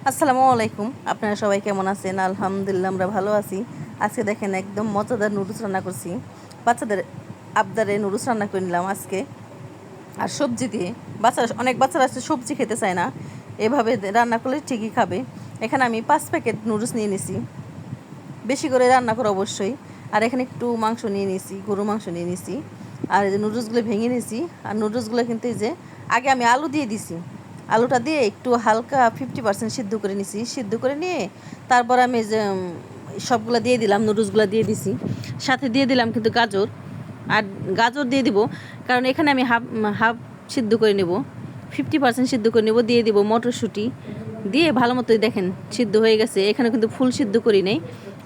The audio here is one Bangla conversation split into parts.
আসসালামু আলাইকুম। আপনারা সবাই কেমন আছেন? আলহামদুলিল্লাহ আমরা ভালো আছি। আজকে দেখেন একদম মজাদার নুডলস রান্না করছি। বাচ্চাদের আবদারে নুডলস রান্না করে নিলাম আজকে, আর সবজি দিয়ে। অনেক বাচ্চারা আছে সবজি খেতে চায় না, এভাবে রান্না করলে ঠিকই খাবে। এখানে আমি 5 প্যাকেট নুডলস নিয়ে নিছি, বেশি করে রান্না করে অবশ্যই। আর এখানে একটু মাংস নিয়ে নিছি, গরু মাংস নিয়ে নিছি। আর এই যে নুডলসগুলো ভেঙে নিছি। আর নুডলসগুলো কিন্তু এই যে আগে আমি আলু দিয়ে দিছি, আলুটা দিয়ে একটু হালকা 50% সিদ্ধ করে নিছি। সিদ্ধ করে নিয়ে তারপর আমি যে সবগুলো দিয়ে দিলাম, নুডলসগুলো দিয়ে দিছি। সাথে দিয়ে দিলাম কিন্তু গাজর, আর গাজর দিয়ে দিব কারণ এখানে আমি হাফ হাফ সিদ্ধ করে নেব, 50% সিদ্ধ করে নেব। দিয়ে দিব মটরশুঁটি, দিয়ে ভালো মতোই দেখেন সিদ্ধ হয়ে গেছে। এখানে কিন্তু ফুল সিদ্ধ করি নেই।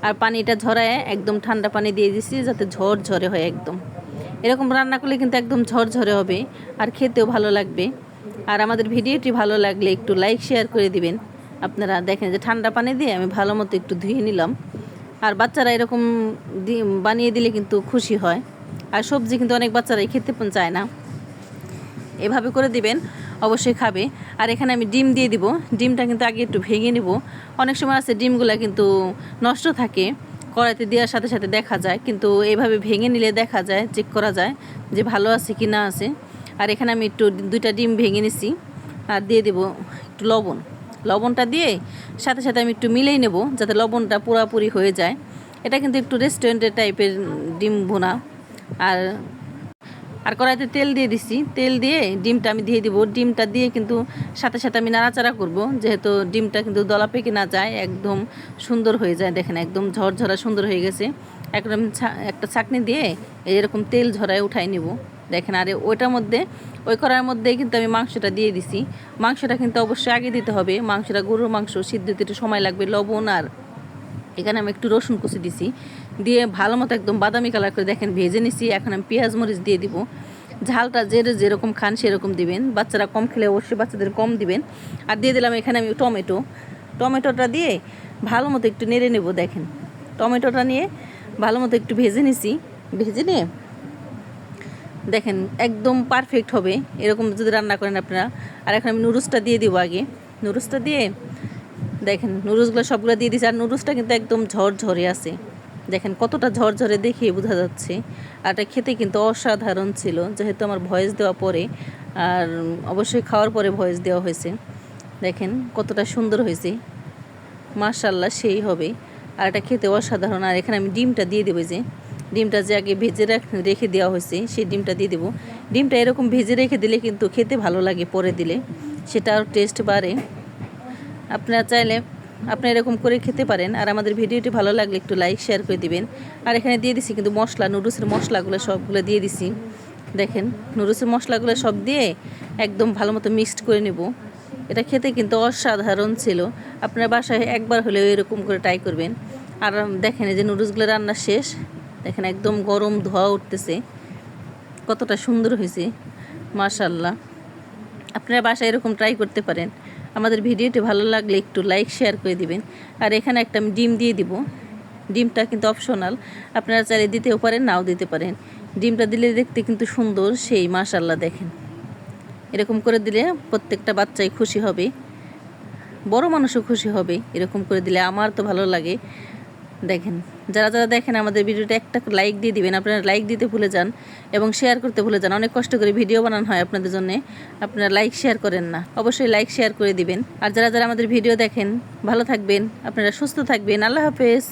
আর পানিটা ঝরায় একদম ঠান্ডা পানি দিয়ে দিছি যাতে ঝরঝরে হয় একদম। এরকম রান্না করলে কিন্তু একদম ঝরঝরে হবে, আর খেতেও ভালো লাগবে। আর আমাদের ভিডিওটি ভালো লাগলে একটু লাইক শেয়ার করে দিবেন। আপনারা দেখেন যে ঠান্ডা পানি দিয়ে আমি ভালো মতো একটু ধুয়ে নিলাম। আর বাচ্চারা এরকম বানিয়ে দিলে কিন্তু খুশি হয়। আর সবজি কিন্তু অনেক বাচ্চারাই খেতে চায় না, এভাবে করে দিবেন অবশ্যই খাবে। আর এখানে আমি ডিম দিয়ে দিব। ডিমটা কিন্তু আগে একটু ভেঙে নিব। অনেক সময় আছে ডিমগুলো কিন্তু নষ্ট থাকে, কড়াইতে দেওয়ার সাথে সাথে দেখা যায়, কিন্তু এইভাবে ভেঙে নিলে দেখা যায়, চেক করা যায় যে ভালো আছে কি না আছে। আর এখানে আমি একটু 2টা ডিম ভেঙে নিছি, আর দিয়ে দেব একটু লবণ। লবণটা দিয়ে সাথে সাথে আমি একটু মিলেই নেব যাতে লবণটা পুরোপুরি হয়ে যায়। এটা কিন্তু একটু রেস্টুরেন্টের টাইপের ডিম ভুনা। আর আর কড়াইতে তেল দিয়ে দিছি, তেল দিয়ে ডিমটা আমি দিয়ে দিব। ডিমটা দিয়ে কিন্তু সাথে সাথে আমি নাড়াচাড়া করব, যেহেতু ডিমটা কিন্তু দলা পেকে না যায়, একদম সুন্দর হয়ে যায়। দেখেন একদম ঝরঝরা সুন্দর হয়ে গেছে। একদম একটা ছাঁকনি দিয়ে এরকম তেল ঝরায় উঠাই নিব। দেখেন, আর ওইটার মধ্যে, ওই কড়াইয়ের মধ্যেই কিন্তু আমি মাংসটা দিয়ে দিছি। মাংসটা কিন্তু অবশ্যই আগে দিতে হবে। মাংসটা গরুর মাংস, সিদ্ধ দিতে একটু সময় লাগবে। লবণ আর এখানে আমি একটু রসুন কুচি দিছি, দিয়ে ভালো মতো একদম বাদামি কালার করে দেখেন ভেজে নিছি। এখন আমি পেঁয়াজ মরিচ দিয়ে দিব। ঝালটা যেরকম খান সেরকম দিবেন। বাচ্চারা কম খেলে অবশ্যই বাচ্চাদের কম দিবেন। আর দিয়ে দিলাম এখানে আমি টমেটোটা দিয়ে ভালো মতো একটু নেড়ে নেব। দেখেন টমেটোটা নিয়ে ভালো মতো একটু ভেজে নিছি। ভেজে নিয়ে দেখেন একদম পারফেক্ট হবে এরকম যদি রান্না করেন আপনারা। আর এখন আমি নুডলসটা দিয়ে দিব। আগে নুডলসটা দিয়ে দেখেন নুডলসগুলো সবগুলো দিয়ে দিয়েছি। আর নুডলসটা কিন্তু একদম ঝরঝরে আছে, দেখেন কতটা ঝরঝরে দেখিয়ে বোঝা যাচ্ছে। আর এটা খেতে কিন্তু অসাধারণ ছিল, যেহেতু আমার ভয়েস দেওয়া পরে, আর অবশ্যই খাওয়ার পরে ভয়েস দেওয়া হয়েছে। দেখেন কতটা সুন্দর হয়েছে, মাশাআল্লাহ সেই হবে। আর এটা খেতে অসাধারণ। আর এখানে আমি ডিমটা দিয়ে দেবো, যে ডিমটা যে আগে ভেজে রেখে দেওয়া হয়েছে সেই ডিমটা দিয়ে দেবো। ডিমটা এরকম ভেজে রেখে দিলে কিন্তু খেতে ভালো লাগে, পরে দিলে সেটা আর টেস্ট বাড়ে। আপনারা চাইলে আপনারা এরকম করে খেতে পারেন। আর আমাদের ভিডিওটি ভালো লাগলে একটু লাইক শেয়ার করে দিবেন। আর এখানে দিয়ে দিছি কিন্তু মশলা, নুডলসের মশলাগুলো সবগুলো দিয়ে দিছি। দেখেন নুডলসের মশলাগুলো সব দিয়ে একদম ভালো মতো মিক্সড করে নেব। এটা খেতে কিন্তু অসাধারণ ছিল। আপনারা বাসায় একবার হলেও এরকম করে ট্রাই করবেন। আর দেখেন এই যে নুডলসগুলো রান্না শেষ, দেখেন একদম গরম ধোয়া উঠতেছে, কতটা সুন্দর হয়েছে মাশাআল্লাহ। আপনারা বাসায় এরকম ট্রাই করতে পারেন। আমাদের ভিডিওটি ভালো লাগলে একটু লাইক শেয়ার করে দিবেন। আর এখানে একটা আমি ডিম দিয়ে দিব। ডিমটা কিন্তু অপশনাল, আপনারা চাইলে দিতেও পারেন, নাও দিতে পারেন। ডিমটা দিলে দেখতে কিন্তু সুন্দর সেই মাশাআল্লাহ। দেখেন এরকম করে দিলে প্রত্যেকটা বাচ্চাই খুশি হবে, বড় মানুষও খুশি হবে এরকম করে দিলে। আমার তো ভালো লাগে। দেখেন যারা যারা দেখেন আমাদের ভিডিওটা একটা লাইক দিয়ে দিবেন। আপনারা লাইক দিতে ভুলে যান এবং শেয়ার করতে ভুলে যান। অনেক কষ্ট করে ভিডিও বানানো হয় আপনাদের জন্য, আপনারা লাইক শেয়ার করেন না। অবশ্যই লাইক শেয়ার করে দিবেন। আর যারা যারা আমাদের ভিডিও দেখেন ভালো থাকবেন, আপনারা সুস্থ থাকবেন। আল্লাহ হাফেজ।